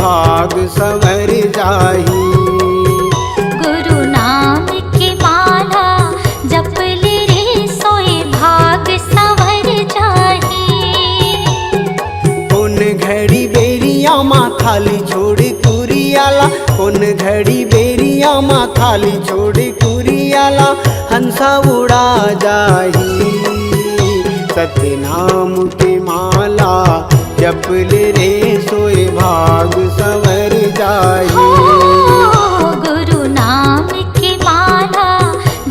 भाग संवर जाही। गुरु नाम के माला जप ले रे सोए भाग संवर जाही। कौन घड़ी बेरिया माँ खाली छोड़ कुरियाला, कौन घड़ी बेरिया माँ खाली छोड़ कुरियाला, हंसा उड़ा जाही। सत्य नाम के माला जप ले रे सोए भाग संवर जाही। गुरु नाम के माला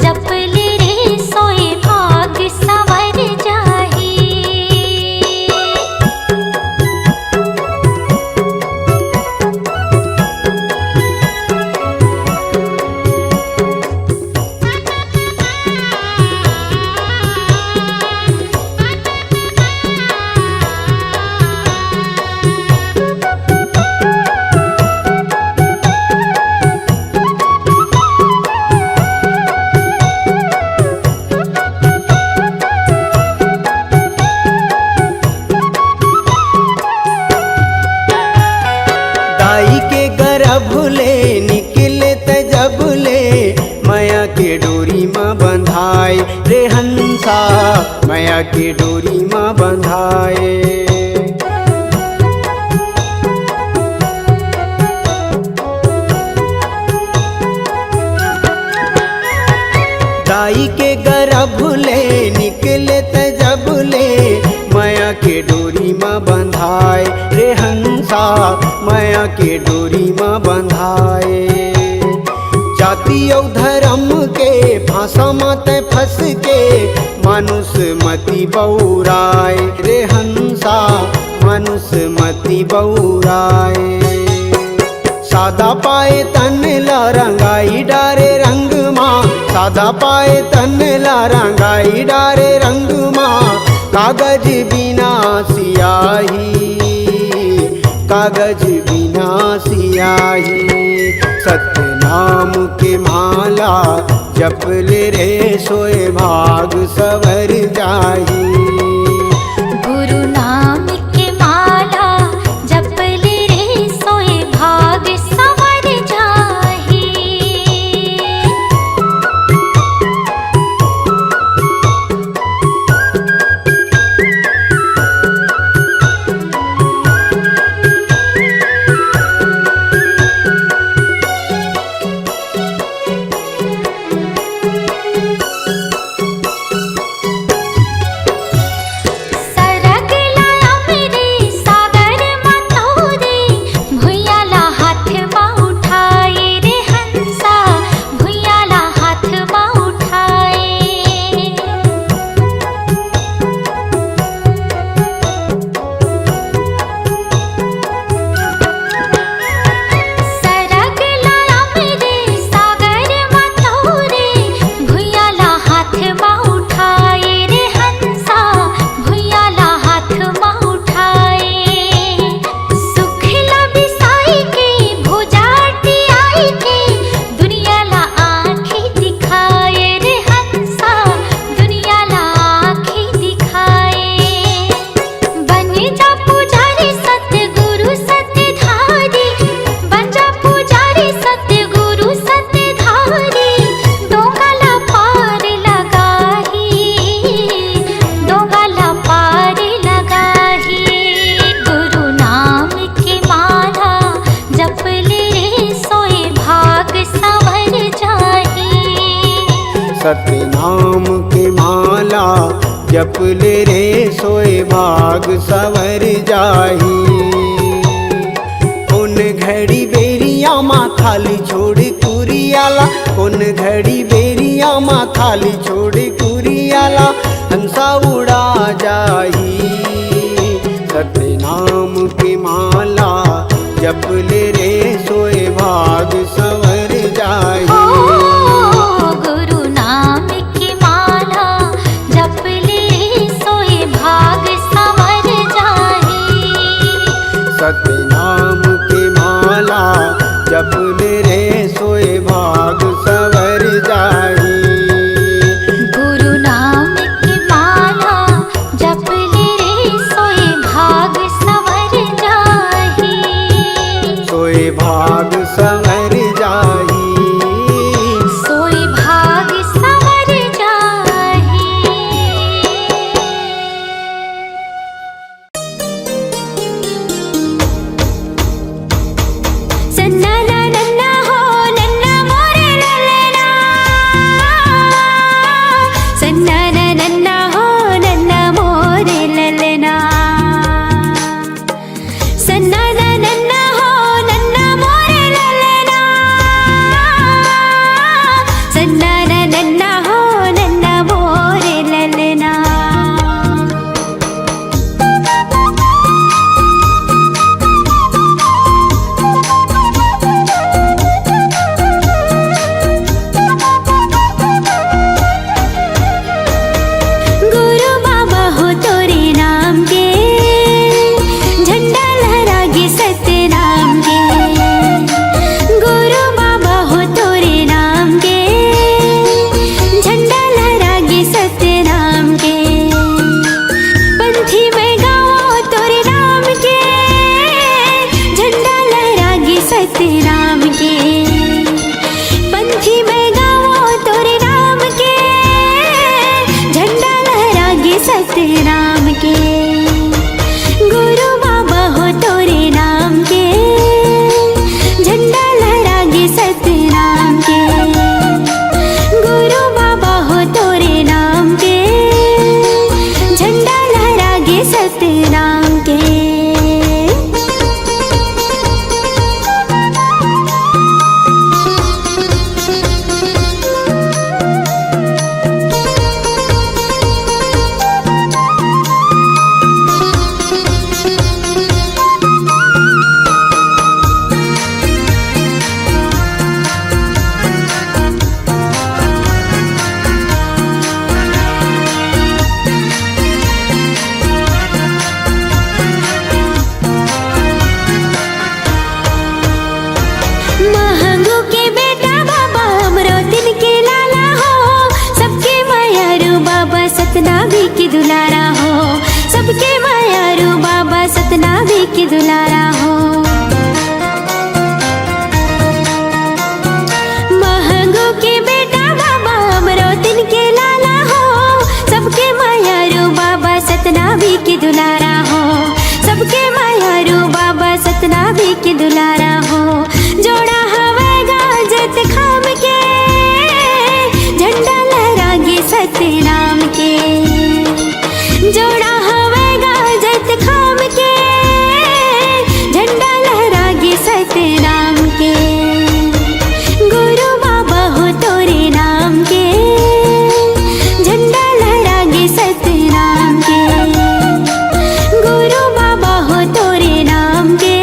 जप ले रे सोए भाग संवर जाही। दाई के गर्भ ले निकले तजब ले, माया के डोरी माँ बंधाए रे हंसा, माया के डोरी माँ बंधाए। दाई के गर्भ ले निकले तजब ले, माया के डोरी माँ बंधाए रे हंसा, माया के डोरी माँ बंधाए। जाति और धर्म के फांसा मत फंस के, मानुष मति बौराए रे हंसा, मानुष मति बौराए। सादा पाए तन ला रंगाई डारे रंग माँ, सादा पाए तन ला रंगाई डारे रंग माँ, कागज बिना सियाही, कागज बिना सियाही। सत्य नाम के माला जप ले रे सोए भाग संवर जाही। गुरु नाम के माला जप ले रे सोए भाग संवर जाही। सरग लाया मेरे सागर मतोरे, भुइयाला हाथ माँ उठाए रे हंसा, भुइयाला हाथ माँ उठाए। सरग लाया मेरे सागर मतोरे, भुइयाला हाथ माँ उठाए रे हंसा, भुइयाला हाथ माँ उठाए। सुखला बिसाई के भुजाटी आई के, दुनियाला आँखें दिखाए रे हंसा, दुनियाला आँखें दिखाए। बन जा पुजारी सतगुरु सतधारी, बन जा पुजारी सतगुरु सतधारी, दोगला पार लगाही, दोगला पार लगाही। गुरु नाम के माला जप ले रे सोए भाग संवर जाही। सत्य नाम के माला जप ले रे सोए भाग संवर जाही। कौन घड़ी बेरिया माँ खाली छोड़ कुरियाला, कौन घड़ी बेरिया माँ खाली छोड़ कुरियाला, हंसा उड़ा जाही। सत्य नाम की माला जप ले रे सोए भाग संवर जाही। गुरु नाम की माला जप ले रे सोए भाग संवर जाही। सत्य नाम की माला जप ले रे सोए भाग संवर जाही। गुरु नाम की माला जप ले रे सोए भाग संवर जाही। सन्नाना नन्ना हो नन्ना मोरे ललना, सन्नाना नन्ना हो नन्ना मोरे ललना, सन्नाना नन्ना हो नन्ना मोरे ललना, सन्नाना नन्ना हो नन्ना मोरे ललना। गुरु बाबा हो तोरे नाम के, झंडा लहरागे सत्य नाम के, गुरु बाबा हो तोरे नाम के, झंडा लहरागे सत्य नाम के, पंथी में गाओ तोरे नाम के, झंडा लहरागे सत्य नाम के, पंथी में गाओ तोरे नाम के, झंडा लहरागे सत्य नाम के, गुरु बाबा हो तोरे नाम के, झंडा लहरागे सत्य नाम के, गुरु बाबा हो तोरे नाम के, झंडा लहरागे सत्य नाम के। महंगू के बेटा बाबा अमरोतिन के लाला हो, सबके मायारू बाबा सतनामी के दुलारा हो, सबके मायारू बाबा सतनामी के दुलारा हो। महंगू के बेटा बाबा अमरोतिन के लाला हो, सबके मायारू बाबा सतनामी के दुलारा हो, सबके मायारू बाबा सतनामी के दुलारा हो। जोड़ा हवेगा जत खाम के, झंडा लहरागे सत्य नाम के, जोड़ा हवेगा जत खाम के, झंडा लहरागे सत्य नाम के, गुरु बाबा हो तोरे नाम के, झंडा लहरागे सत्य नाम के, गुरु बाबा हो तोरे नाम के,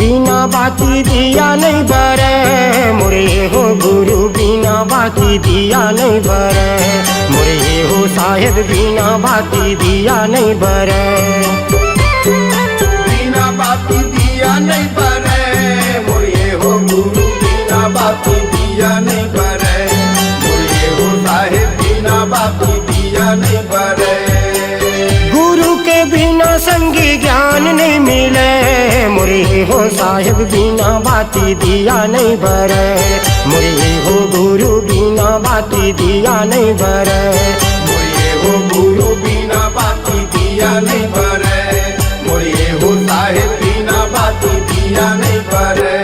बिना बाती दिया नहीं बरे, मोरे हो गुरु बिना बाती दिया नहीं बरे, मोरे हो साहेब बिना बाती दिया नहीं बरे। बिना बाती दिया नहीं बरे, मोरे हो गुरु बिना बाती दिया नहीं बरे, मोरे हो साहेब बिना बाती दिया नहीं बरे। गुरु के बिना संगी ज्ञान नहीं मिले, मोरे हो साहेब बिना बाती दिया नहीं बरे, मोरे हो गुरु बिना बाती दिया नहीं बरे, मोरे हो गुरु बिना बाती दिया नहीं बरे, मोरे हो साहेब बिना बाती दिया नहीं बरे।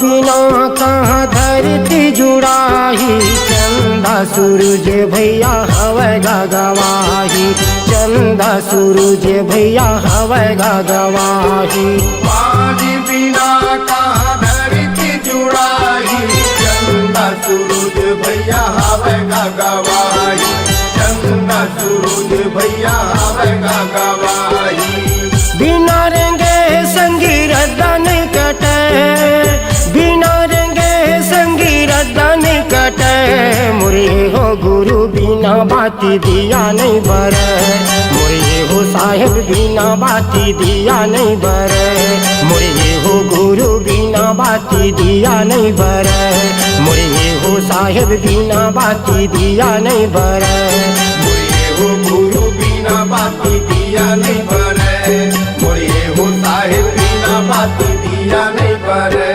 बिना कहाँ धरती जुड़ाही, चंदा सूरज भैया हवे गवाही, चंदा सूरज भैया हवे गवाही। पानी बिना कहाँ धरती जुड़ाही, चंदा सूरज भैया हवे गवाही, चंदा सूरज भैया हवे गवाही। बिना रंगे संगी रद्दा नहीं कटे, बिना रंगे संगी रद्दा नहीं कटे, मोरे हो गुरु बिना बाती दिया नहीं बरे, मोरे हो साहेब बिना बाती दिया नहीं बरे, मोरे हो गुरु बिना बाती दिया नहीं बरे, मोरे हो साहेब बिना बाती दिया नहीं बरे, मोरे हो गुरु बिना बाती दिया नहीं बरे, मोरे हो साहेब बिना बाती दिया नहीं बरे।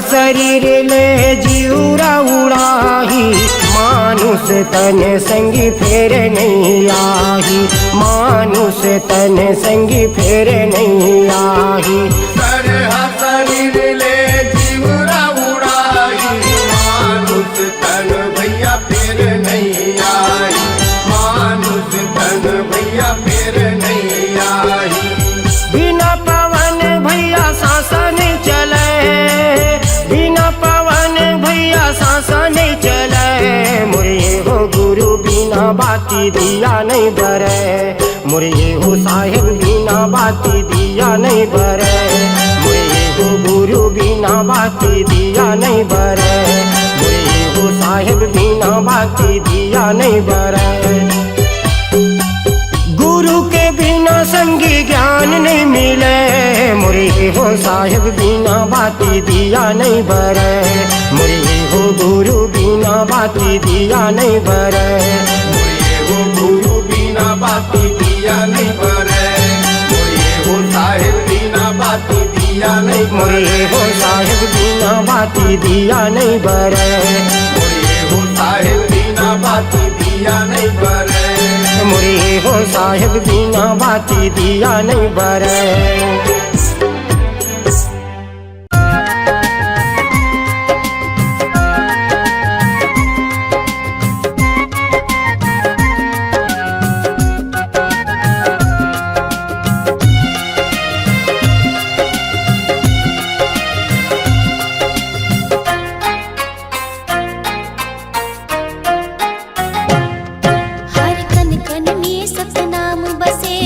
शरीर ले जीवरा उड़ाही, मानुष तन संगी फेर नहीं आही, मानुष तन संगी फेर नहीं आही। शरीर ले जीवरा उड़ाही, मानुष तन भैया फेर नहीं आई, मानुष तन भैया फेर नहीं आई। बिना पवन भैया सांसा नहीं चले, बिना पवन भैया सांसा नहीं चले, मोरे हो गुरु बिना बाती दिया नहीं बरे, मोरे हो साहेब बिना बाती दिया नहीं बरे, मोरे हो गुरु बिना बाती दिया नहीं बरे, मोरे हो साहेब बिना बाती दिया नहीं बरे। गुरु के बिना संगी ज्ञान नहीं मिले, मोरे हो साहेब बिना बाती दिया नहीं बरे, मोरे हो गुरु बिना बाती दिया नहीं बरे, मोरे हो गुरु बिना बाती दिया नहीं बरे, मोरे हो साहेब बिना बाती दिया नहीं मोरे बरे, हो साहेब बिना बाती दिया नहीं बरे, मोरे हो साहेब बिना बाती दिया नहीं बरे, मोरे हो साहेब बिना बाती दिया नहीं बरे। हर कन कन में सतनाम बसे,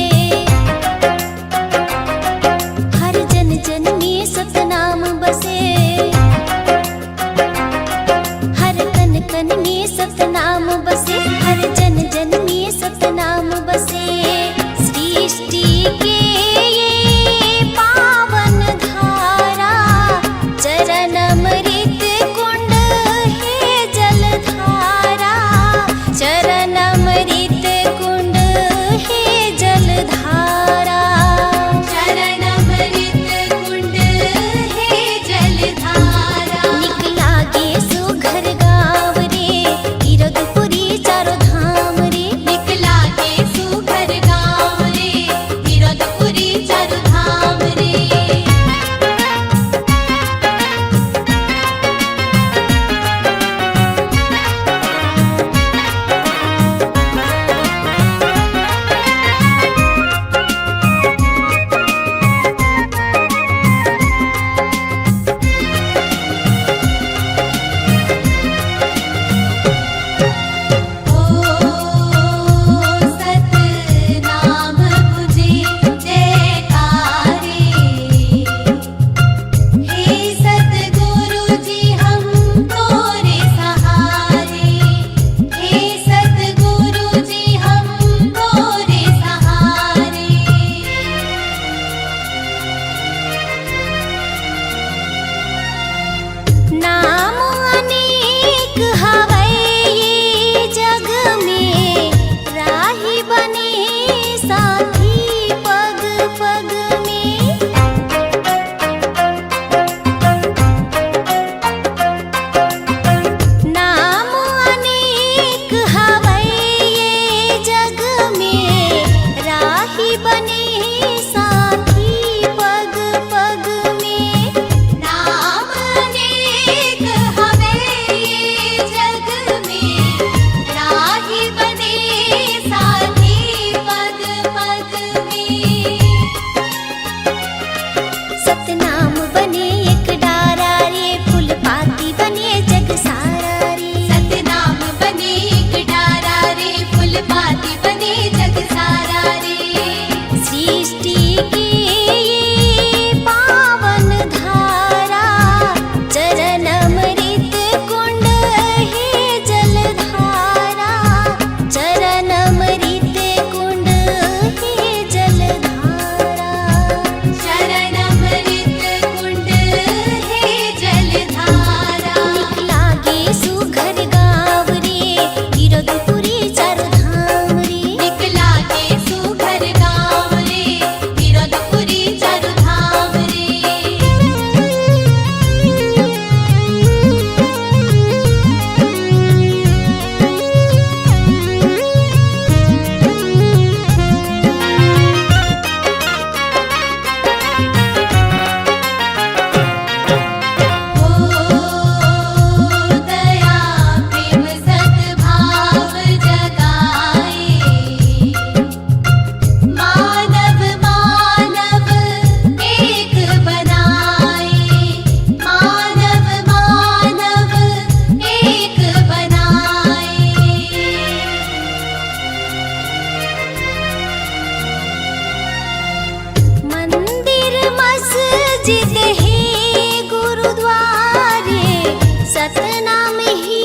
सतनाम ही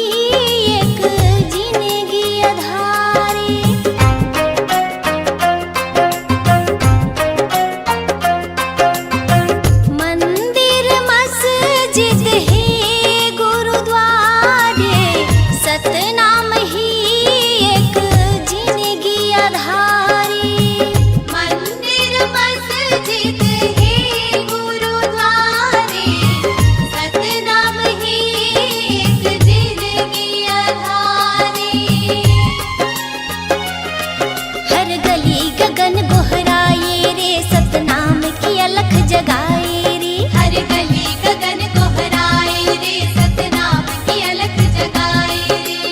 एक जिंदगी अधारे। मंदिर मस्जिद है गुरुद्वारे, सतनाम ही एक जिंदगी अधारे। मंदिर मस्जिद है गुरुद्वारे, सतनाम ही एक जिंदगी अधारे। हर गली गगन गोहराए रे, सतनाम की अलख जगाए रे। हर गली गगन गोहराए रे, सतनाम की अलख जगाए रे।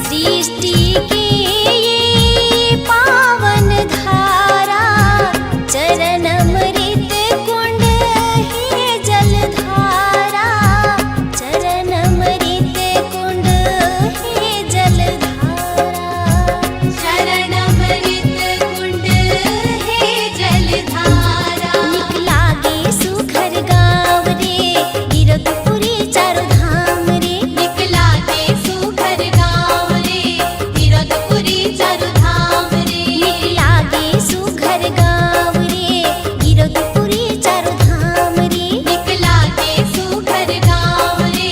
सृष्टि की ये पावन धारा, चरण अमृत कुंड है जलधारा। चरण अमृत कुंड है जलधारा। शरण अमृत कुंड है जलधारा। निकला गे सुघर गाँव रे, गिरधपुरी चारों धाम रे। निकला गे सुघर गाँव रे, गिरधपुरी चारों धाम रे। निकला गे सुघर गाँव रे, गिरधपुरी चारों धाम रे। निकला गे सुघर गाँव रे,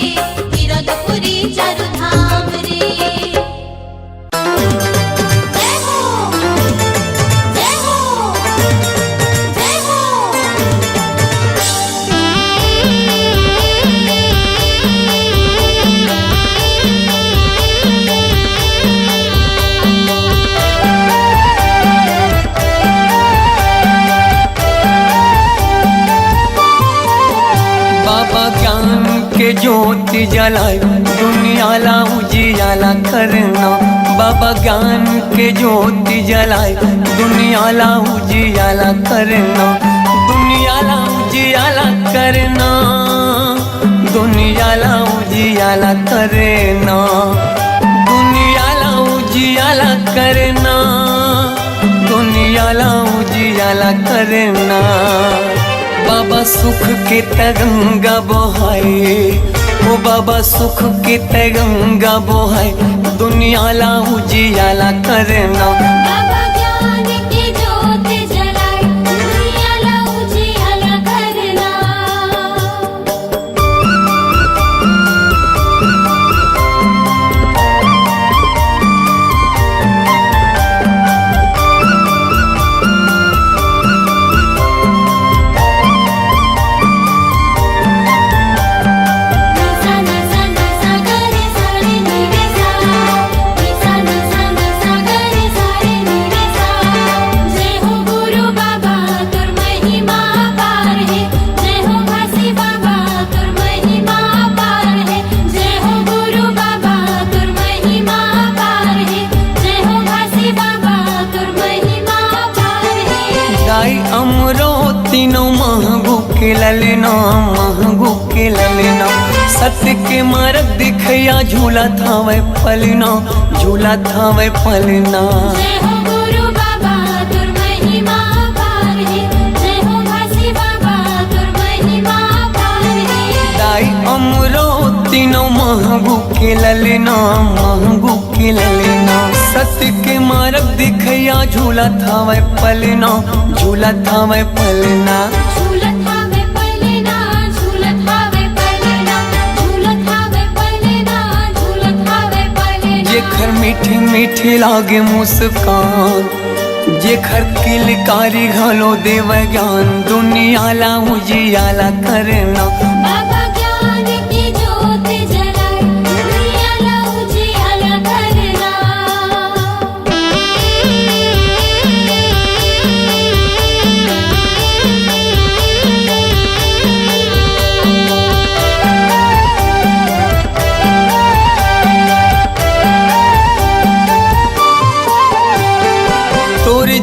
गिरधपुरी चारों धाम रे। जय हो, जय हो, जय बाबा ज्ञान के ज्योति जलाए, दुनियाला उजियाला करना। बाबा ज्ञान के ज्योति जलाए, दुनियाला उजियाला करना। दुनियाला उजियाला करना, दुनियाला उजियाला करना। दुनियाला उजियाला करना, दुनियाला उजियाला करना। बाबा सुख के तरंगा बहाए, ओ बाबा सुख के तरंगा बहाए, दुनियाला उजियाला करना। बाबा ज्ञान की ज्योत जलाए, दुनियाला उजियाला करना। नसा नसा नसा करे सारे नीरे सा, नसा नसा नसा करे सारे नीरे सा। जय हो गुरु बाबा तुर महिमा पार है, जय हो घासी बाबा तुर महिमा पार है। जय हो गुरु बाबा तुर महिमा पार है, जय हो घासी बाबा तुर महिमा पार है। गाय अमरो तीनों महगू के ललना, महगू के ललना। सत्य के मार्ग दिखया, झूला था वह पलना, झूला था वह पलना। जय हो गुरु बाबा तुर महिमा पार है, जय हो घासी बाबा तुर महिमा पार है। गाय अमरो तीनों महगू के ललना, महगू के ललना। सत्य के मार्ग दिखया, झूला था वह पलना, झूला था वह पलना। झूलत हावे पलना, झूलत हावे पलना, झूलत हावे पलना, झूलत हावे पलना। जेखर मीठी मीठी लागे मुस्कान, जेखर किलकारी घलो देव ज्ञान, दुनियाला उजियाला करना। बाबा ज्ञान की ज्योत जलाए, दुनियाला उजियाला करना।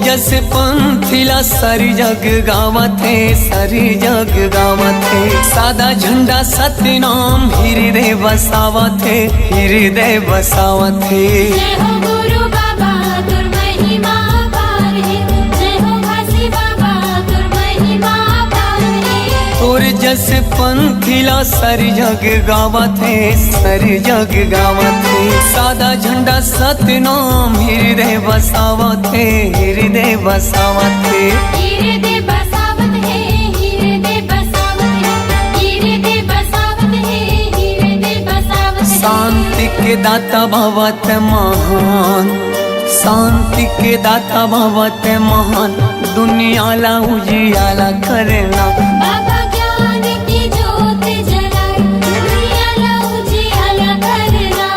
जस पंथिला सारी जग गावत है, सारी जग गावत है। सादा झंडा सतनाम हृदय बसावत है, हृदय बसावत है। जय हो गुरु बाबा तुर महिमा पार है, जय हो घासी बाबा तुर महिमा पार है। तुर जस पंथिला सर जग गावत है, सर जग गावत है। सादा झंडा सतनाम हृदय बसावत है, हृदय बसावत है। हृदय बसावत है, हृदय बसावत है, हृदय बसावत है, हृदय बसावत है। शांति के दाता भवत महान, शांति के दाता भवत महान। दुनियाला उजियाला करना, बाबा ज्ञान की ज्योत जलाए, दुनियाला उजियाला करना।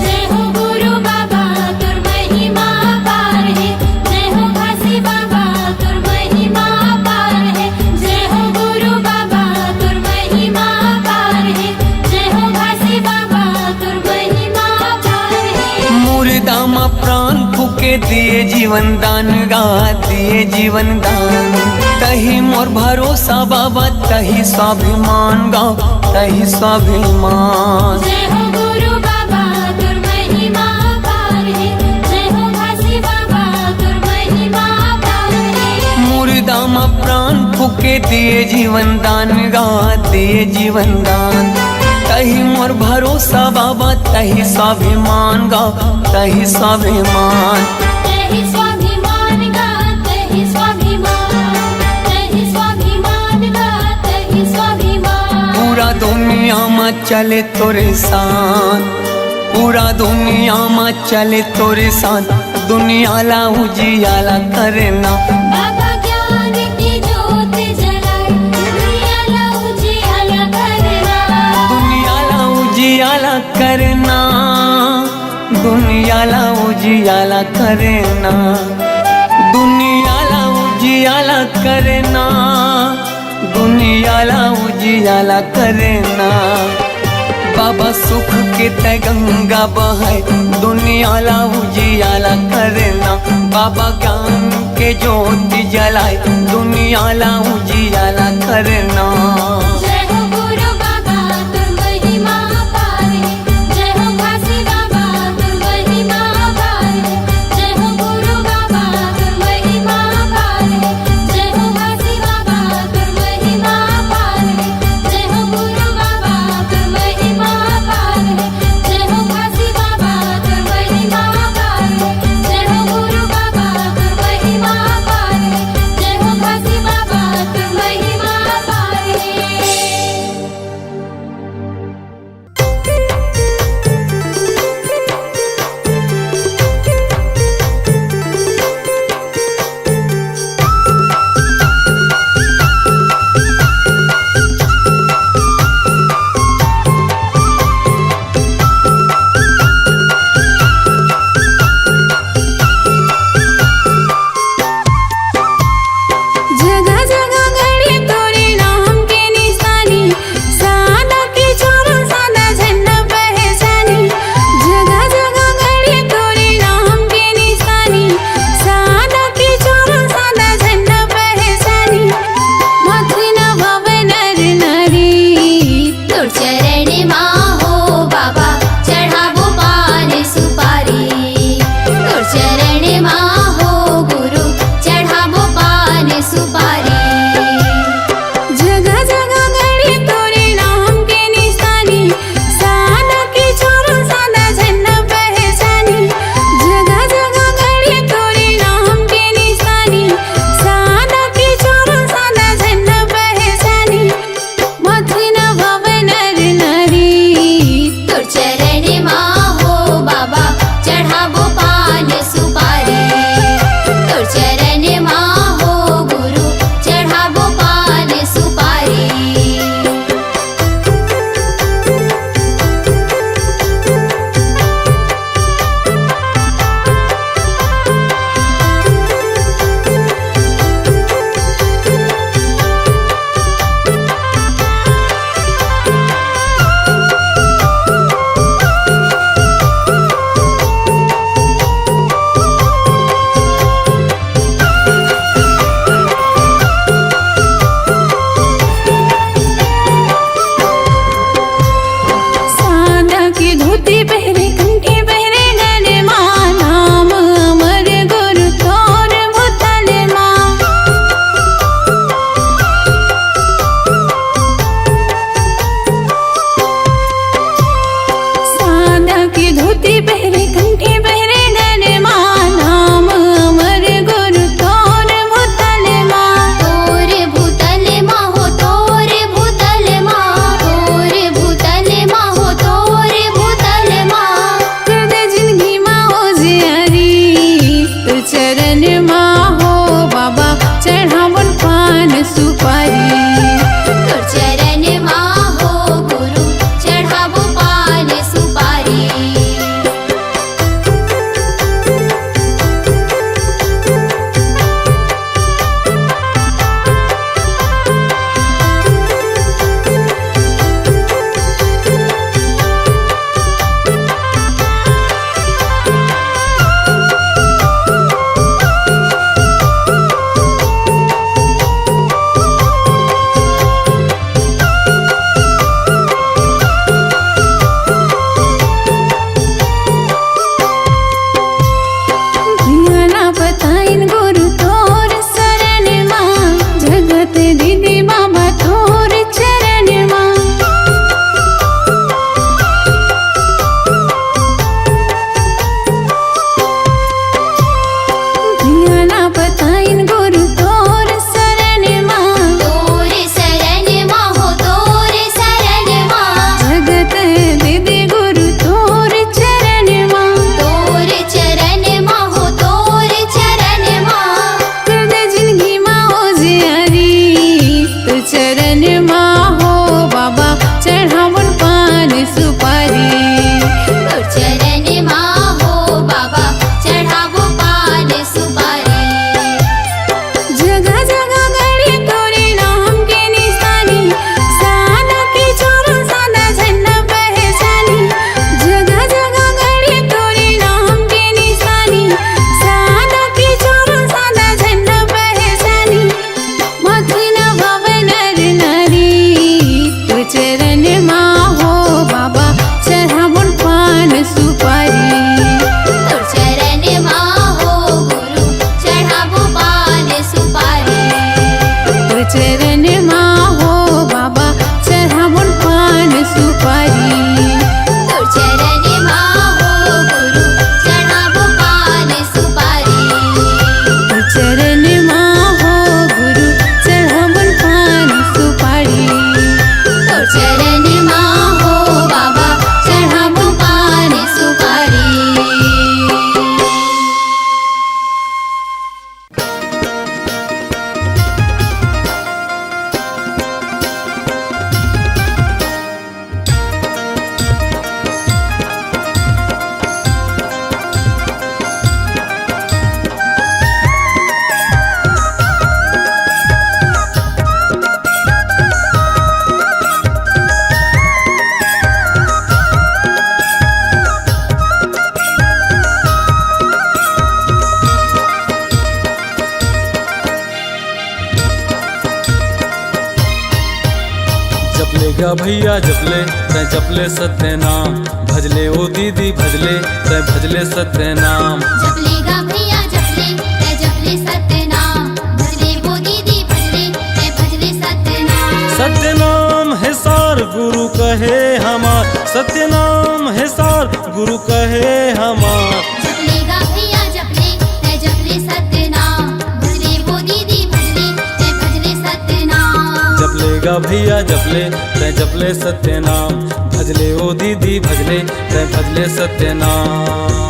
जय हो गुरु बाबा तुर महिमा पार है, जय हो घासी बाबा तुर महिमा पार है, जय हो गुरु बाबा तुर महिमा पार है, जय हो घासी बाबा तुर महिमा पार है। मुर्दा मा प्राण फूके दिए जीवन दान गा, दिए जीवन दान। तही मोर भरोसा बाबा, तही स्वाभिमान गा, तही स्वाभिमान। जय हो गुरु बाबा तुर महिमा पार है, जय हो घासी बाबा तुर महिमा पार है। मुर्दा मा प्राण फूके दिए जीवन दान गा, दिए जीवन दान। तही मोर भरोसा बाबा, तही स्वाभिमान गा, तही स्वाभिमान। तहि स्वाभिमान गा, तहि स्वाभिमान, तहि स्वाभिमान गा, तहि स्वाभिमान। पूरा दुनिया में चले तोरे साथ, पूरा दुनिया में चले तोरे साथ। दुनियाला उजियाला करना, बाबा ज्ञान की ज्योत जलाए, दुनियाला उजियाला करना। दुनियाला उजियाला करना, दुनियाला उजियाला करना, दुनियाला उजियाला करना, दुनियाला उजियाला करना। बाबा सुख के तय गंगा बहाय, दुनियाला उजियाला करना। बाबा ज्ञान के ज्योति जलाए, दुनियाला उजियाला करना। जय हो गुरु बाबा तुर महिमा पार है, जय हो घासी बाबा तुर महिमा पार है, जय हो गुरु बाबा तुर महिमा पार है, जय हो घासी बाबा तुर महिमा पार है, जय हो गुरु बाबा तुर महिमा पार है, जय हो घासी बाबा तुर महिमा पार है, जय हो गुरु बाबा तुर महिमा पार है, जय हो घासी बाबा तुर महिमा पार है। चरण माँ हो बाबा चढ़ावन पान सुपारी। तोर चरण माँ हो गुरु चढ़ावो पान सुपारी। धियाना बताइन गुरु तोर शरण माँ जगत दीदी बाबा तोर चरण माँ। धियाना बताइन गुरु तोर शरण माँ तोर शरण माँ हो तोर शरण माँ। जगत दीदी गुरु तोर चरण माँ। तोर चरण माँ हो तोर चरण माँ। कर दे जिंदगी माँ ओ जियारी तो चरण माँ हो बाबा चढ़ावन पान सुपारी। तोर चरण माँ हो बाबा चढ़ावो पान सुपारी। जगह जगह गड़ी तोरे नाम के निशानी साना की छोरा सादा झंडा पहचानी। जगह जगह गड़ी तोरे नाम के निशानी साना की छोरा सादा झंडा पहचानी। माथी न भवन नर नारी तो चरण माँ हो बाबा चढ़ावन पान सुपारी। तोर चरण माँ हो गुरु चढ़ावो पान सुपारी। तो चरण माँ हो बाबा चढ़ावन पान सुपारी। तोर चरण माँ हो गुरु चढ़ावो पान सुपारी। तो चरण माँ हो गुरु चढ़ावन पान सुपारी। तोर चरण माँ हो बाबा चढ़ावो पान सुपारी। जपलेगा भैया जपले तै जपले सत्य नाम भजले ओ दीदी भजले तै भजले सत्य नाम। जपलेगा भैया जपले तै जपले सत्य नाम भजले वो दीदी भजले तै भजले सत्य नाम। सत्य नाम है सार गुरु कहे हमार सत्य नाम है सार गुरु कहे हमार। जपलेगा भैया जपले तै जपले सत्य नाम भजले वो दीदी भजले तै भजले सत्य नाम। जपलेगा भैया जपले तै जपले सत्य नाम भजले ओ दीदी भजले तै भजले सत्य नाम।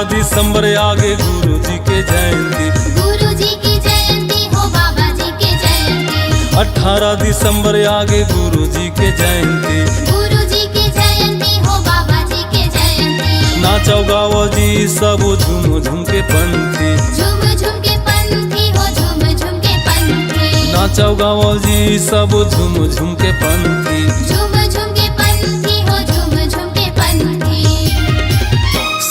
दिसंबर आगे गुरु जी के जयंती गुरु जी की जयंती हो बाबा जी के जयंती। 18 दिसंबर आगे गुरु जी के जयंती गुरु जी की जयंती हो बाबा जी के जयंती। नाचो गाओ जी सब झूम झूम के पंथी झूम झूम के पंथी हो झूम झूम के पंथी। नाचो गाओ जी सब झूम झूम के पंथी झूम झूम के पंथी हो झूम झूम के पंथी।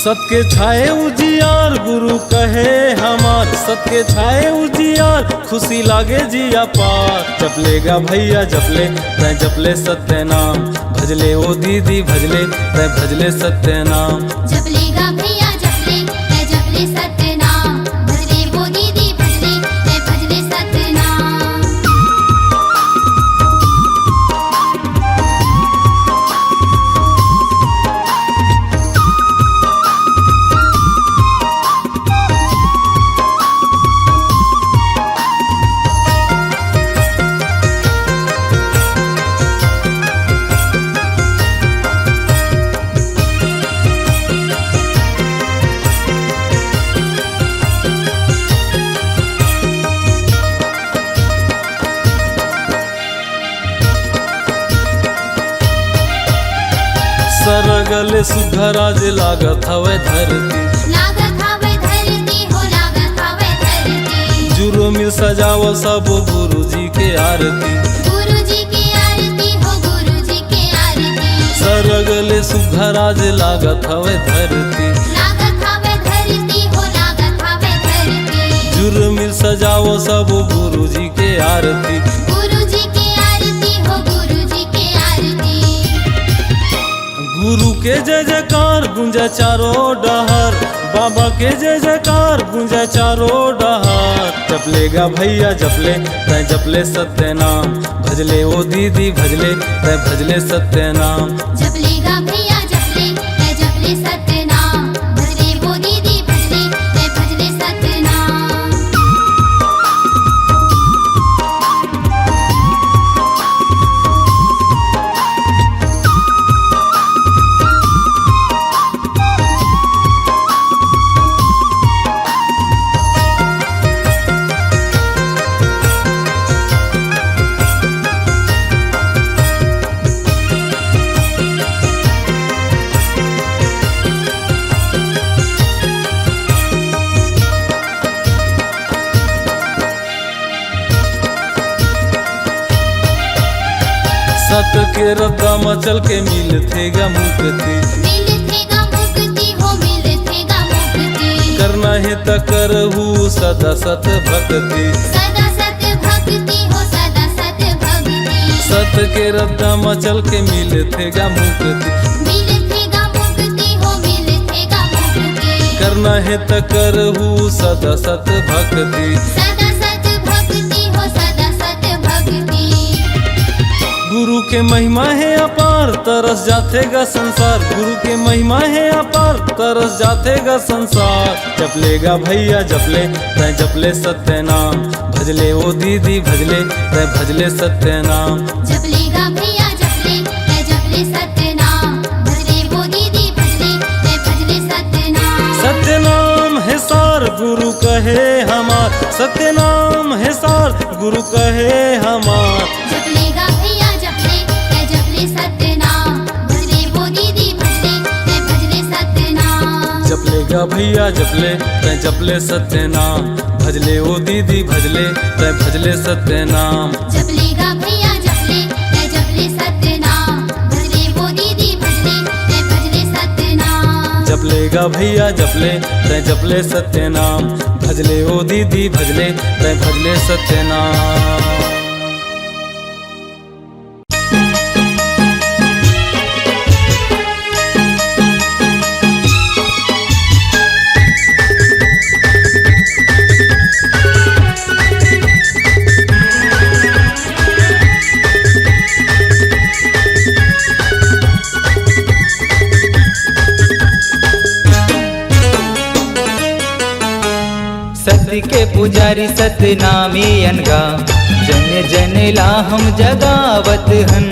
सबके छाए उजियार गुरु कहे हमार सबके छाए उजियार खुशी लागे जिया पार। जपलेगा भैया जपले तै जपले सत्य नाम भजले ओ दीदी भजले तै भजले सत्य नाम। जपलेगा भैया जपले तै जपले सत्य नाम, भजले वो दीदी भजले तै भजले सत्य नाम। सरगले सुघराज लागत हवे धरती, लागत हवे धरती हो लागत हवे धरती, जुरो मिल सजाव सब गुरु जी के आरती। गुरु जी की आरती हो गुरु जी की आरती, सरगले सुघराज लागत हवे धरती, लागत हवे धरती हो लागत हवे धरती, जुरो मिल सजाव सब गुरु जी के आरती। गुरु जी की आरती हो गुरु जी की आरती। गुरु के जय जयकार गुंजा चारों डहर, बाबा के जय जयकार गुंजा चारों डहर। जपलेगा भैया जपले तै जपले सत्य नाम, भजले ओ दीदी भजले तै भजले सत्य नाम। जपलेगा भैया जपले तै जपले सत्य नाम, भजले वो दीदी भजले तै भजले सत्य नाम। सत के रद्दा मचल के मिल थेगा मुक्ति, मिल थेगा मुक्ति हो मिल थेगा मुक्ति, करना है त करहु सदा सत भक्ति। सदा सत भक्ति हो सदा सत भक्ति, सत के रद्दा मचल के मिल थेगा मुक्ति, मिल थेगा मुक्ति हो मिल थेगा मुक्ति, करना है त करहु सदा सत भक्ति। सदा सत भक्ति हो सदा सत भक्ति। गुरु के महिमा है अपार तरस जातेगा संसार, गुरु के महिमा है अपार तरस जातेगा संसार। जपलेगा भैया जपले तै जपले सत्य नाम, भजले ओ दीदी भजले तै भजले सत्य नाम। जपलेगा भैया जपले तै जपले सत्य नाम, भजले वो दीदी भजले तै भजले सत्य नाम। सत्य नाम है सार गुरु कहे हमार, सत्य नाम है सार गुरु कहे हमार। जपलेगा भैया जपले तै जपले सत्य नाम, भजले वो दीदी भजले तै भजले सत्य नाम। जपलेगा भैया जपले तै जपले सत्य नाम, भजले ओ दीदी भजले तै भजले सत्य नाम। जपलेगा भैया जपले तै जपले सत्य नाम, भजले वो दीदी भजले तै भजले सत्य नाम। जपलेगा भैया जपले तै जपले सत्य नाम, भजले ओ दीदी भजले तै भजले सत्य नाम। सत्य के पुजारी सतनामी अनगा, जन जन ला हम जगावत हन।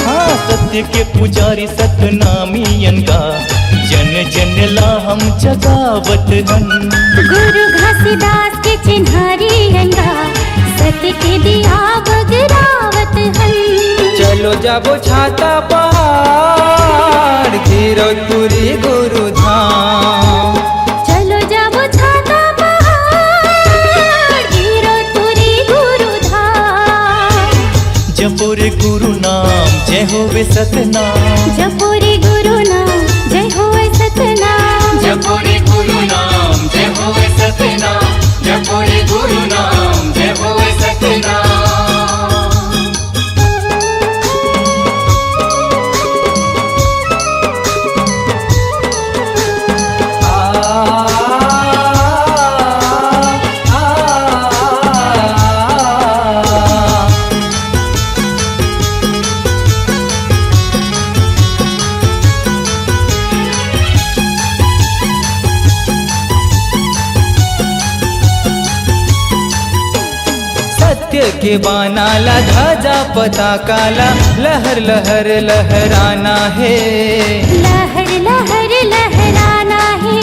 हाँ, सत्य के पुजारी सतनामी अनगा, जन जन ला हम जगावत हन। गुरु घासीदास के चिन्हारी अनगा, सत्य के दिया बगरावत हन। चलो जाबो छाता पहाड़, गिरौतपुरी गुरु धाम। चलो जाबो छाता पहाड़, गिरौतपुरी गुरु धाम। जपो रे गुरु नाम जय होवे सतनाम, जपो रे गुरु नाम जय होवे सतनाम। जपो रे गुरु नाम जय होवे सतनाम, जपो रे गुरु नाम जय होवे सतनाम। के बानाला ध्वजा पताकाला लहर लहर लहराना है। लहर लहर लहराना है।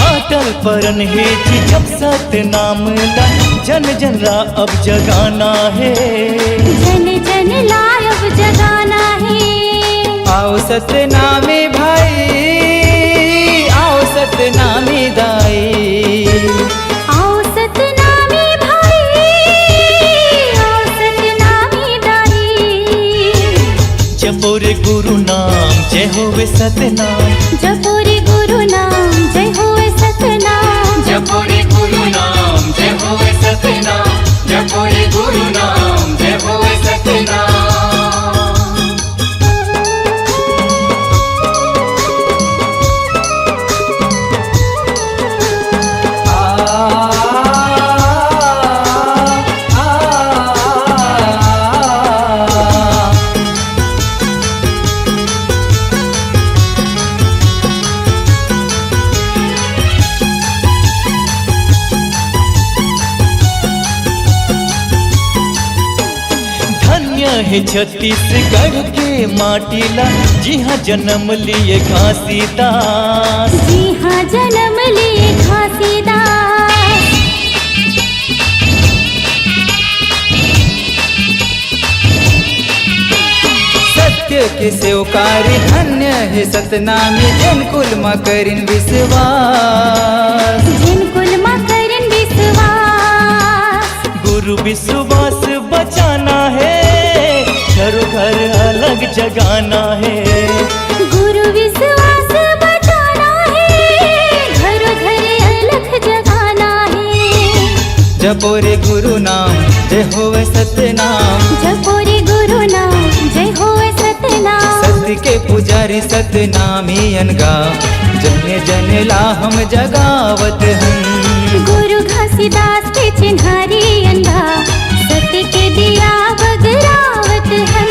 अटल परन है जी जब सतनाम ला जन जन रा अब जगाना है। जन जन लायब जगाना है। आओ सतनामे भाई, आओ सतनामे दाई, आओ सतनामी भाई, आओ सतनामी दाई। जपो रे गुरु नाम जय होवे सतनाम, जपो रे गुरु नाम जय होवे सतनाम। जपो रे गुरु नाम जय होवे सतनाम, जपो रे गुरु नाम जय होवे सतनाम। है छत्तीसगढ़ के माटीला जी हाँ जन्म लिए घासीदास, जी हाँ जन्म लिए घासीदास। सत्य के सेवकारी धन्य है सतनामी जन कुल मा करिन विश्वास, जिन कुल मा करिन विश्वास। गुरु विश्वास बचाना है, घरों घर अलग जगाना है। गुरु विश्वास बचाना है, घरों घर अलग जगाना है। जपो रे गुरु नाम जय होवे सतनाम, जपो रे गुरु नाम जय होवे सतनाम। सत्य के पुजारी सतनामी अनगा जन जन ला हम जगावत हम। गुरु घासीदास के चिन्हारी अंधा सत्य के दिया बगरावत हम।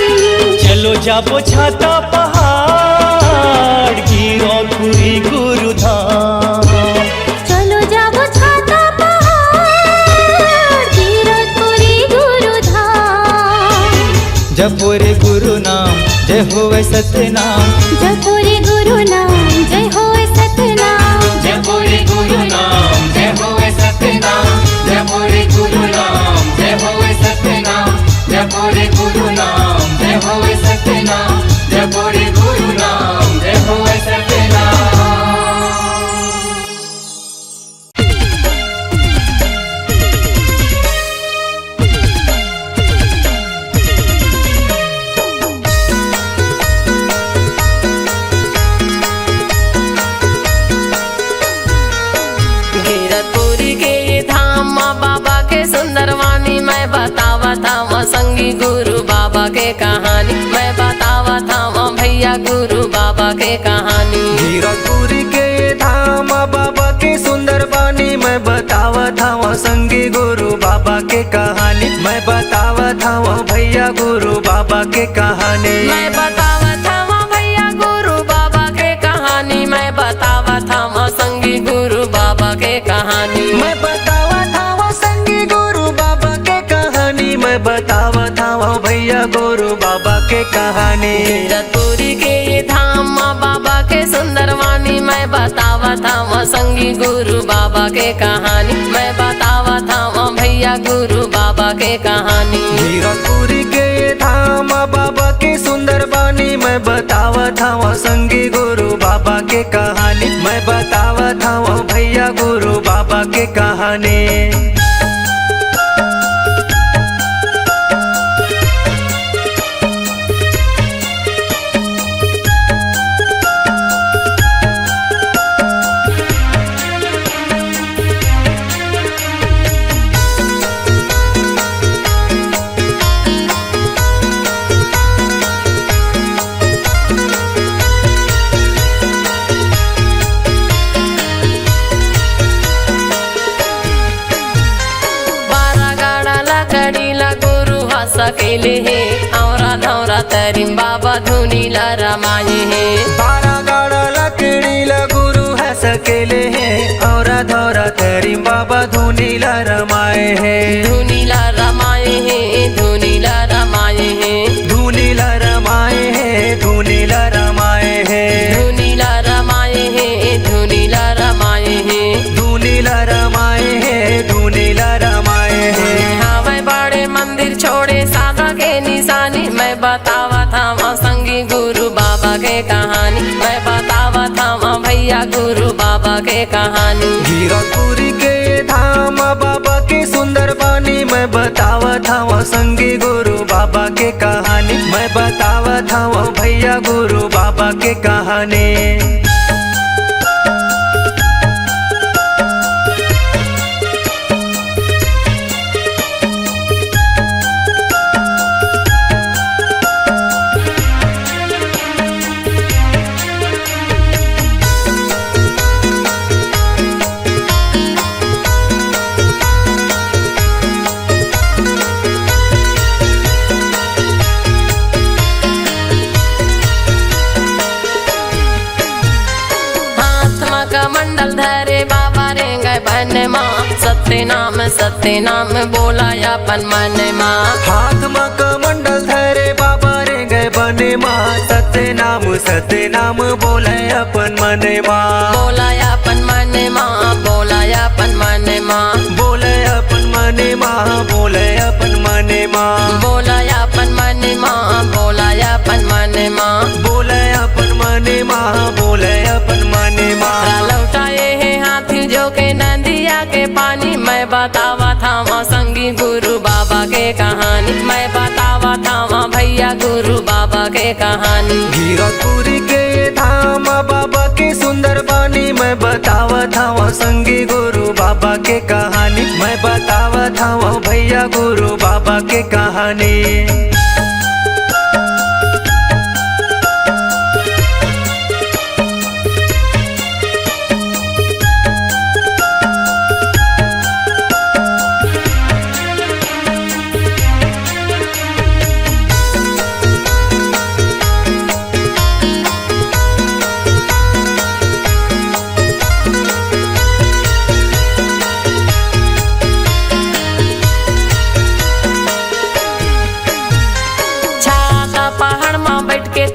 चलो जाबो छाता पहाड़ गिरो पूरी गुरु धाम। चलो जाबो छाता पहाड़ गिरो पूरी गुरु धाम। जपो रे गुरु नाम जय होवे सतनाम, जपो रे गुरु नाम जय होवे सतनाम। जपो रे गुरु नाम जय होवे सतनाम, जपो रे गुरु नाम जय होवे सतनाम, जपो रे गुरु नाम जय होवे सतनाम, जपो रे गुरु नाम जय होवे सतनाम। संगी गुरु बाबा के कहानी मैं बतावा था भैया गुरु बाबा के कहानी। गिरपुरी के धाम बाबा के सुंदर बानी मैं बतावा था संगी गुरु बाबा के कहानी। मैं बतावा था भैया गुरु बाबा के कहानी। मैं बतावा था भैया गुरु बाबा के कहानी। मैं बतावा था संगी गुरु बाबा के कहानी। मैं बतावा था संगी गुरु बाबा के कहानी। मैं बतावा था भैया गुरु बाबा के कहानी। गिरपुरी के धाम बाबा के सुंदर वाणी मैं बतावा था संगी गुरु बाबा के कहानी। मैं बतावा था भैया गुरु बाबा के कहानी। गिरपुरी के धाम बाबा के सुंदर बानी मैं बतावा था संगी गुरु बाबा के कहानी। मैं बतावा था भैया गुरु बाबा के कहानी। सकेले है औरा धौरा तरिम बाबा धुनी ला रमाए है। 12 गाड़ा लकड़ी ला गुरु सकेले हैं और धौरा तरी बाबा धुनीला रमाए हैं धुनीला रमाए हैं धुनीला रमाए हैं धुनीला रमाए हैं धुनीला रमाए हैं धुनीला रमाए हैं धुनीला रमाए हैं धुनीला रमाए हैं धुनीला रमाए हैं हाँ मैं बड़े मंदिर छोड़े सादा के निशानी मैं बतावा था वहाँ संगी गुरु बाबा के कहानी मैं बतावा था वहाँ भैया गुरु बाबा के कहानी गिरपुरी के धाम बाबा के सुंदर बानी मैं बतावा था वहाँ संगी गुरु बाबा के कहानी मैं बतावा था वहाँ भैया गुरु बाबा के कहानी मंडल धरे बाबा रे गए बन माँ सत्य नाम बोला अपन मन माँ हाथ माँ कमंडल धरे बाबा रे गए बने माँ सत्य नाम बोले अपन मने माँ बोला अपन मन माँ बोला अपन मन माँ बोले अपन मने माँ बोले अपन मने माँ बोला अपन मन माँ बोला अपन मन माँ बोले अपन मने माँ बोले अपन मने माँ लौटाए है हाथी जो के नदिया के पानी मैं बतावा था वहाँ संगी गुरु बाबा के कहानी मैं बतावा था वहाँ भैया गुरु बाबा के कहानी गिरपुरी के धाम बाबा के सुंदर बानी मैं बतावा था वहाँ संगी गुरु बाबा के कहानी मैं बतावा था वहाँ भैया गुरु बाबा के कहानी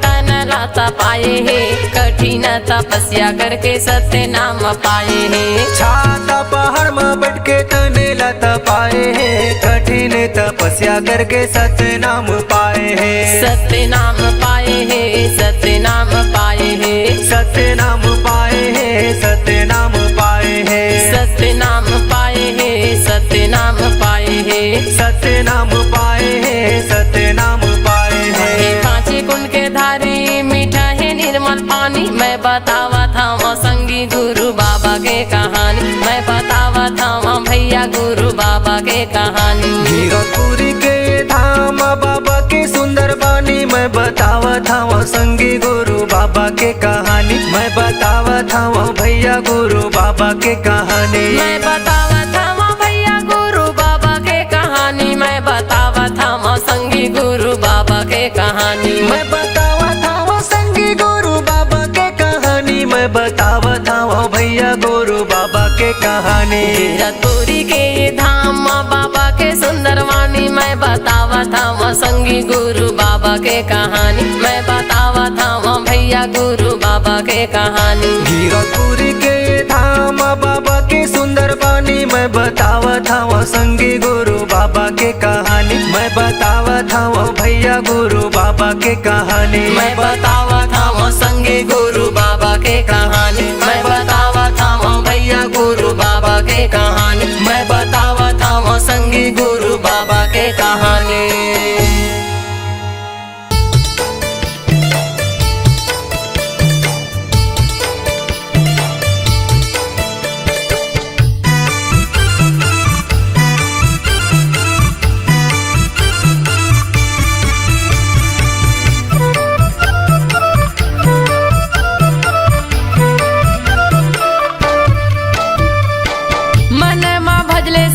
पाए है कठिन तपस्या करके सत्य नाम पाए है छाता पहाड़ में बैठ के तने लता पाए है कठिन तपस्या करके सत्य नाम पाए है सत्य नाम पाए है सत्य नाम पाए है सत्य नाम पाए है सत्य नाम पाए है सत्य नाम पाए है सत्य नाम पाए है सत्य नाम पाए है सत्य नाम पाए है पांच कुंड के धारी मीठा है निर्मल पानी मैं बतावा था वहाँ संगी गुरु बाबा के कहानी मैं बतावा था वहाँ भैया गुरु बाबा के कहानी गिरपुरी के धाम बाबा के सुंदर बानी मैं बतावा था वहाँ संगी गुरु बाबा के कहानी मैं बतावा था वहाँ भैया गुरु बाबा के कहानी मैं बतावा था वहाँ भैया गुरु बाबा के कहानी मैं बतावा था वहाँ संगी गुरु बाबा के कहानी मैं बतावा था वहाँ संगी गुरु बाबा के कहानी मैं बतावा था वहाँ भैया गुरु बाबा के कहानी गिरपुरी के धाम बाबा के सुंदर वाणी मैं बतावा था वहाँ संगी गुरु बाबा के कहानी मैं बतावा था वहाँ भैया गुरु बाबा के कहानी गिरपुरी के धाम बाबा के सुंदर बानी मैं बतावा था वहाँ संगी गुरु बाबा के कहानी मैं बतावा था वहाँ भैया गुरु बाबा के कहानी मैं बतावा था वहाँ संगी गुरु बाबा के कहानी मैं बतावा था वहाँ भैया गुरु बाबा के कहानी मैं बतावा था वहाँ संगी गुरु बाबा के कहानी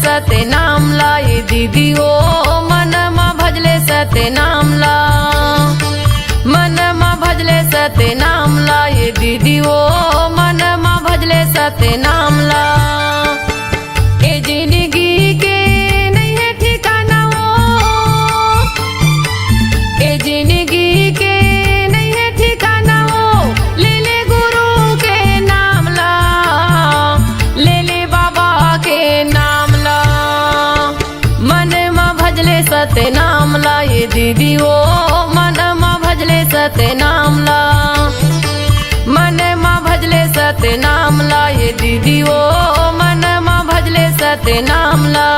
सत्य नाम लाए दीदी ओ मन माँ भजले सत्य नाम ला मन माँ भजले सत्य नाम लाए दीदी ओ मन माँ भजले सतनाम ला। ए जिंदगी के नहीं है ठिकाना वो, ए जिंदगी के नहीं है ठिकाना वो, ले ले गुरु के नाम ला, ले ले बाबा के नाम ला। मन मा भजले सतनाम ला ये दीदी वो, मन मा भजले सतनाम ला, मन मा भजले सतनाम ला ये दीदी वो, मन मा भजले सतनाम ला।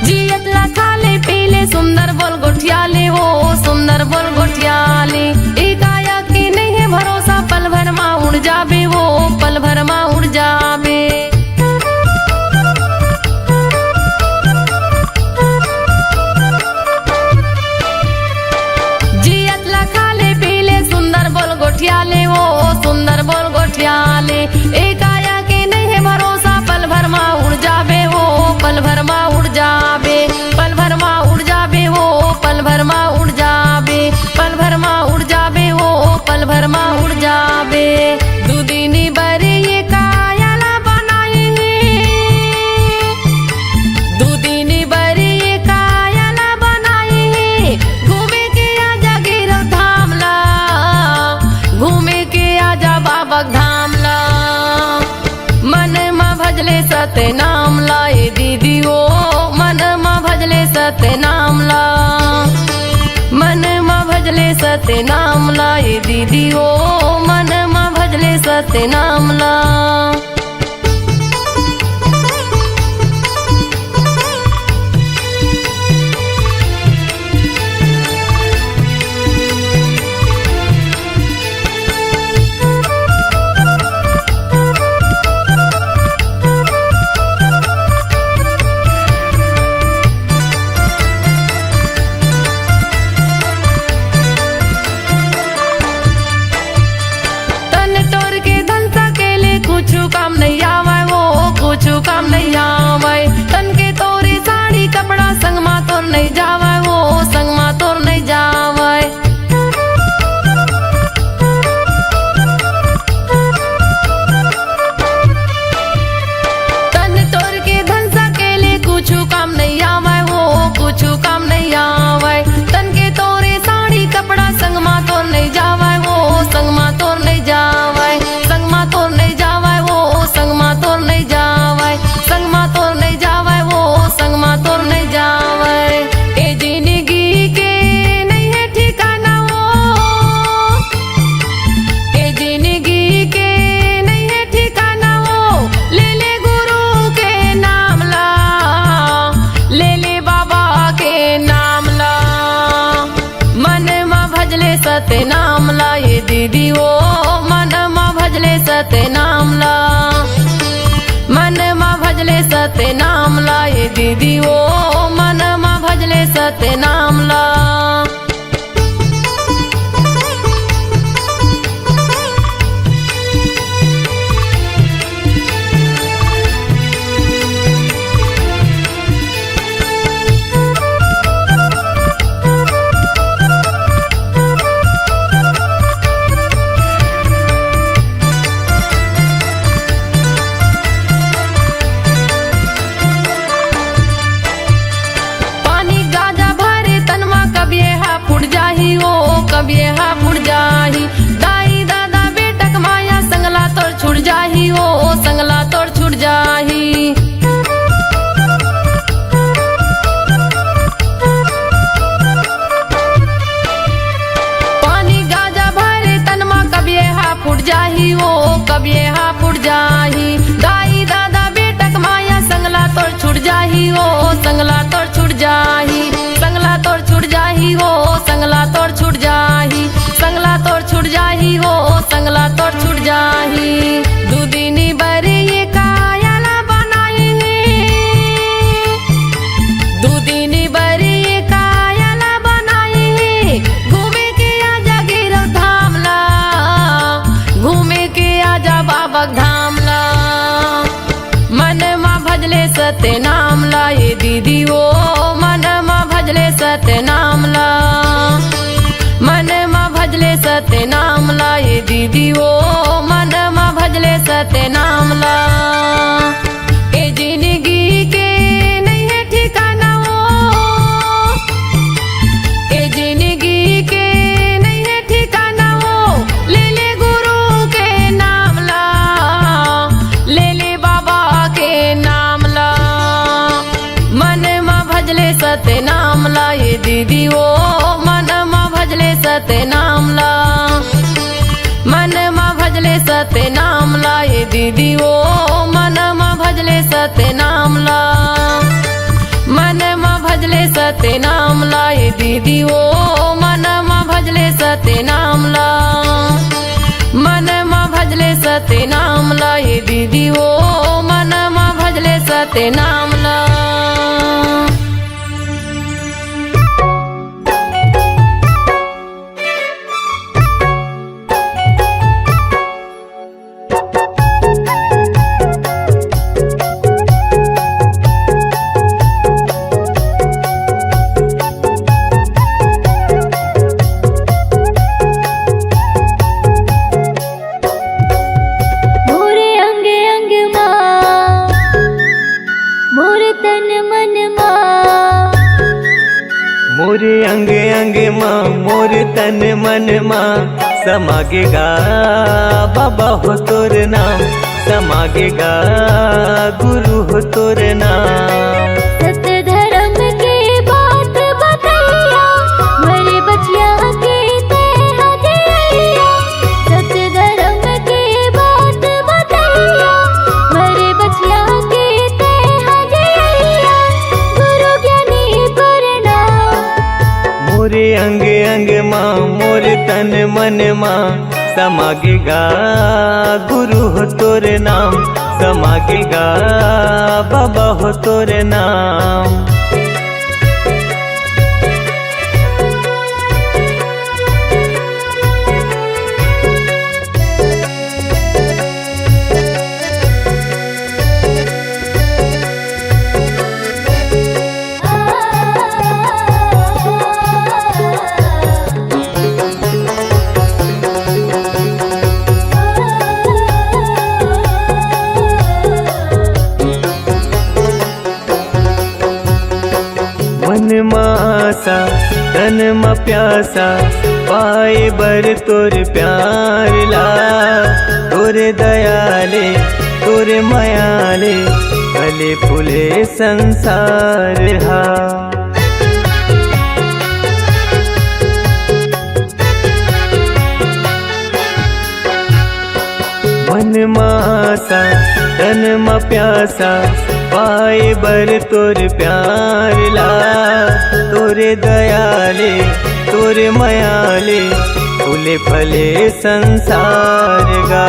जियत ला खाले पीले सुंदर बोल गोठियाले वो, सुंदर बोल गोठियाले। एक आया की नहीं है भरोसा, पल भर मा उड़ जाबे वो, पल भर मा उड़ जाबे। जियत ला खाले पीले सुंदर बोल गोठियाले वो, सुंदर बोल गोठियाले। एक आया की नहीं है भरोसा, पल भर मा उड़ जाबे वो, पल भर मा उड़ जाबे, पल भर मा उड़ जाबे वो, पल भर मा उड़ जाबे, पल भर मा उड़ जाबे वो, पल भर मा उड़ जाबे। दुदिनी बरे ये कायाला बनाए हैं, दुदिनी बरे ये कायाला बनाए हैं। घूमे के आजा गिरो धाम ला, घूमे के आजा बाबा धाम ला। मन मा भजले सतनाम ला ये दीदी वो, मन मा भजले सतनाम ला, मन मा भजले सतनाम ला ये दीदी वो, मन मा भजले सतनाम ला। तन तोर के धन सकेले कुछ काम नहीं आवे वो, कुछ काम नहीं आवे। तन के तोरे साड़ी कपड़ा संग मा तोर नहीं जावे वो, संग मा तोर नहीं जावे। तन तोर के धन सकेले कुछ काम नहीं आवे वो, कुछ काम नहीं आवे। तन के तोरे साड़ी कपड़ा संग मा तोर नहीं जावे वो, संग मा तोर नहीं जावे, संग मा तोर नहीं जावे वो, संग मा तोर नहीं जावे, संग मा तोर नहीं जावे वो, संग मा तोर नहीं जावे। ए जिंदगी के नहीं है ठिकाना वो, ए जिंदगी के नहीं है ठिकाना वो, ले ले गुरु के नाम ला, ले ले बाबा के नाम ला। मन मा भजले सतनाम ला ये दीदी वो, मन मा भजले सतनाम ला, मन मा भजले सतनाम ला ये दीदी वो, मन मा भजले सतनाम ला। पानी गाजा भरे तनमा कभी हा फुट जाही वो, कभी हा फुट जाही। दाई दादा बेटक माया संगला तोर छुट जाही वो, संगला तोर छुट जाही। पानी गाजा भरे तनमा कभी हा फुट जाही वो, कभी हा फुट जाही। दाई दादा बेटक माया संगला तोर छुट जाही वो, संगला तोर छुट जाही, संगला तोर छुट जाही हो, संगला तोर छुट जाही, संगला तोर छुट जाही हो, संगला तोर छुट जाही। दुदिनी बरे ये कायाला बनाए हैं, सत्य नाम ला ये दीदी वो मन मा भजले सत्य नाम ला मन मा भजले सत्य नाम ला ये दीदी वो मन मा भजले सत्य नाम ला ए जिंदगी के नहीं है ठिकाना वो ए जिंदगी के नहीं है ठिकाना वो ले ले गुरु के नाम ला ले ले बाबा के नाम ला मन मा भजले सत्य नाम ला ये दीदी वो मन मा भजले सत्य नाम ला मन मा भजले सत्य नाम ला ये दीदी वो मन मा भजले सत्य नाम ला मन मा भजले सत्य नाम ला ये दीदी वो मन मा भजले सत्य नाम ला मन मा भजले सत्य नाम ला ये दीदी वो मन मा भजले सत्य नाम ला मोरे अंग अंग माँ मोरे तन मन माँ मोरे अंग अंग माँ मोर तन मन माँ समागेगा बाबा हो तोर नाम समागेगा गुरु हो तोर नाम सत्य धर्म के बात बतैया मेरे बचिया के तेरा दिया सत्य धर्म के बात बतैया मेरे बचिया के तेरा दिया गुरु ज्ञानी प्रणाम मोरे अंग अंग माँ मोर तन मन माँ समागेगा गुरु हो तोर नाम समागेगा बाबा हो तोर नाम मन मासा तन मा प्यासा पाए बर तोर प्यार ला तोर दयाले तोर मायाले भले फूले संसार हा मन मासा तन मा प्यासा पाए बर तोर प्यार ला तोरे दयाले तोरे मायाले फूले फले संसार गा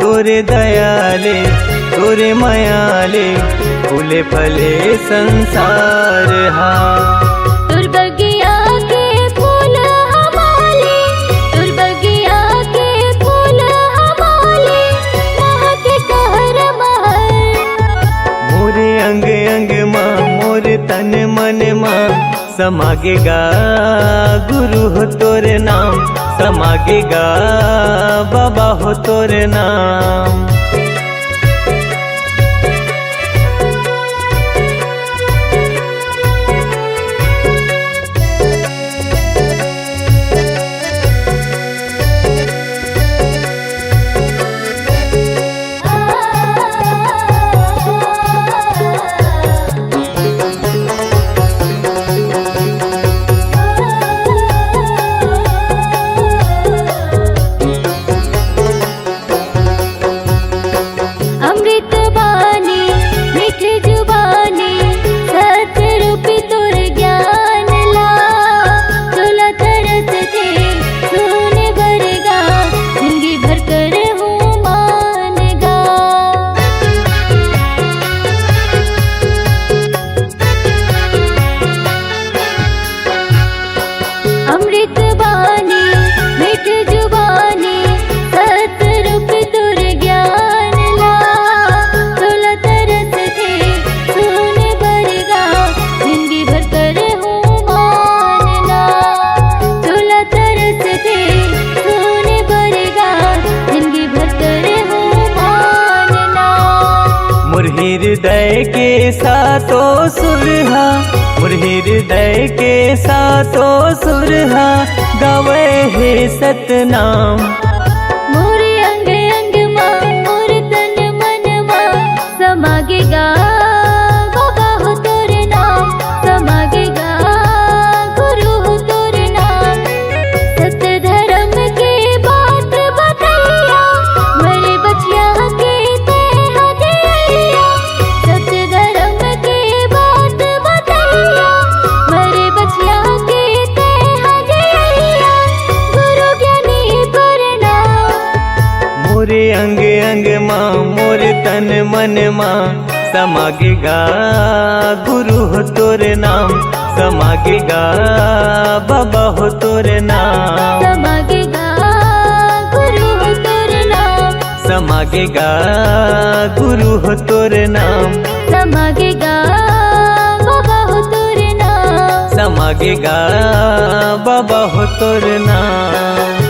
तोरे दयाले तोरे मायाले फूले फले संसार हा तुर बगिया के फूल हमारे तुर बगिया के फूल हमारे महक कहर महर मोरे अंग अंग माँ मोर तन मन माँ समागेगा गुरु हो तोर नाम समागेगा बाबा हो तोर नाम के सातो सुरहा मोर हृदय के सातो सुरहा गावे हे सतनाम। मोरे अंग अंग माँ मोर तन मन माँ समागेगा बाबा हो तोर नाम, समागेगा गुरु हो तोर नाम। सत्य धर्म के बात बतैया मेरे बचिया के ते हदिया। सत्य धर्म के बात बतैया मेरे बचिया के ते हदिया। गुरु ज्ञानी प्रणाम। मोरे अंग अंग माँ मोर तन मन माँ समागेगा गुरु हो तोर नाम, समागेगा बाबा हो तोर नाम। समागेगा गुरु हो तोर नाम, समागेगा गुरु हो तोर नाम, समागेगा बाबा हो तोर नाम। समागेगा बाबा हो तोर नाम।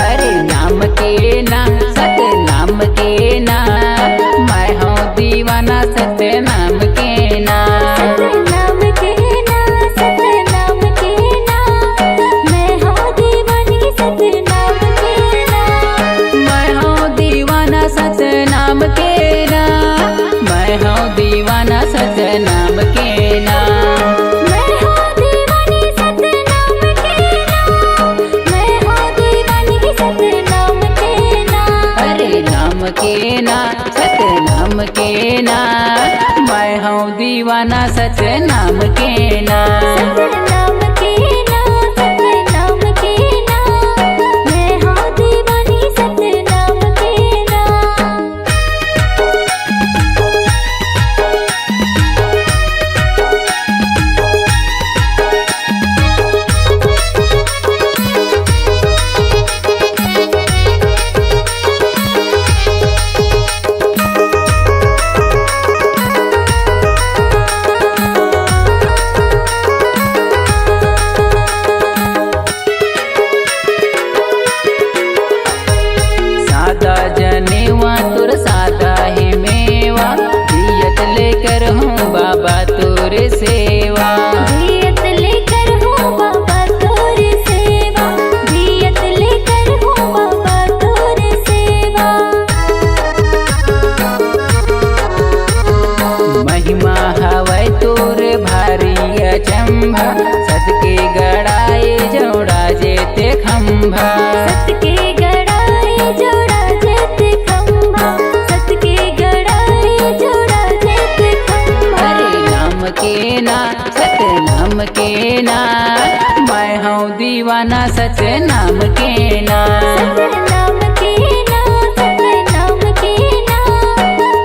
अरे नाम के ना सत नाम के ना, मैं हूँ दीवाना सत नाम के ना। नाम के ना सत नाम के ना, मैं हूँ दीवानी सत नाम के ना। मैं हूँ दीवाना सत नाम के ना, मैं हूँ दीवाना सत नाम के ना। मैं हूँ दीवानी सत नाम के ना, मैं हूँ दीवानी सत नाम के ना। अरे नाम के ना सत नाम के ना, मैं हूँ दीवाना सत नाम के ना। नाम के ना सत नाम के ना, मैं हूँ दीवानी सत नाम के ना। सादा जनेवा तुर सादा ही मेवा, दियत लेकर हूँ बाबा तुर सेवा। दियत लेकर हूँ बाबा तोर सेवा, दियत लेकर हूँ बाबा तोर सेवा। महिमा हवै तोर भारी अचंभा, सदके गड़ाए जोड़ा जेते खंभा। सत के गड़ाए जोड़ा जेते खंभा, सत के गड़ाए जोड़ा जेते खंभा। अरे नाम के ना सत नाम के ना, मैं हूँ दीवाना सच नाम के ना। नाम के ना सत नाम के ना,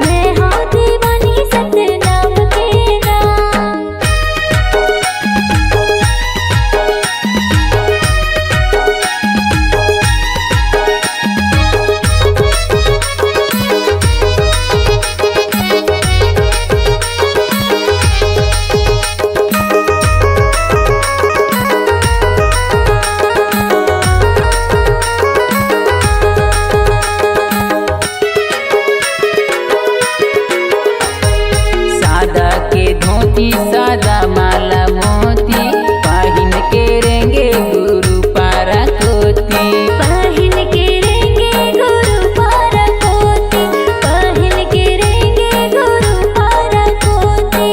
मैं हूँ दीवानी सत नाम के ना। सादा के धोती सादा माला मोती, पाहिन के रेंगे गुरु पारा कोती। पाहिन के रेंगे गुरु पारा कोती, पाहिन के रेंगे गुरु पारा कोती।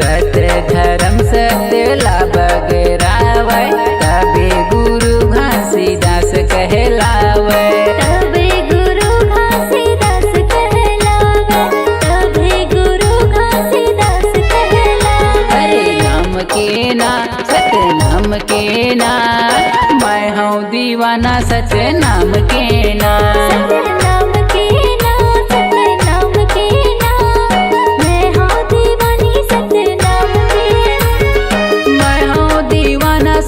सत्य धर्म सत्य लाभगरावै, तबे गुरु घासीदास कहलावै। तबे गुरु घासीदास कहलावे, तबे गुरु घासीदास कहलावे। अरे नाम के ना सत नाम के ना, मैं हूँ दीवाना सच नाम के ना। नाम के ना सत नाम के ना, मैं हूँ दीवानी सत नाम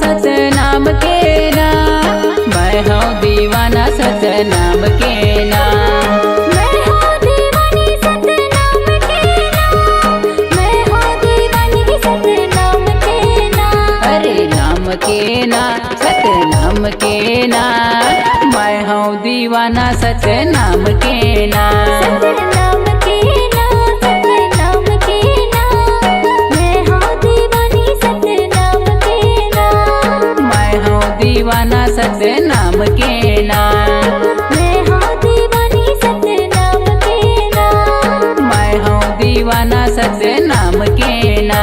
सतनाम के ना, मैं हूँ दीवाना सतनाम के ना। मैं हूँ दीवानी सतनाम के ना, मैं हूँ दीवानी सतनाम के ना। अरे नाम के ना सतनाम के ना, मैं हूँ दीवाना सतनाम के ना। सतनाम के ना, सतनाम के ना, मैं हूँ दीवानी सतनाम के ना। मैं हूँ दीवाना सतनाम के ना। मैं हूँ दीवानी सतनाम के ना। मैं हूँ दीवाना सतनाम के ना।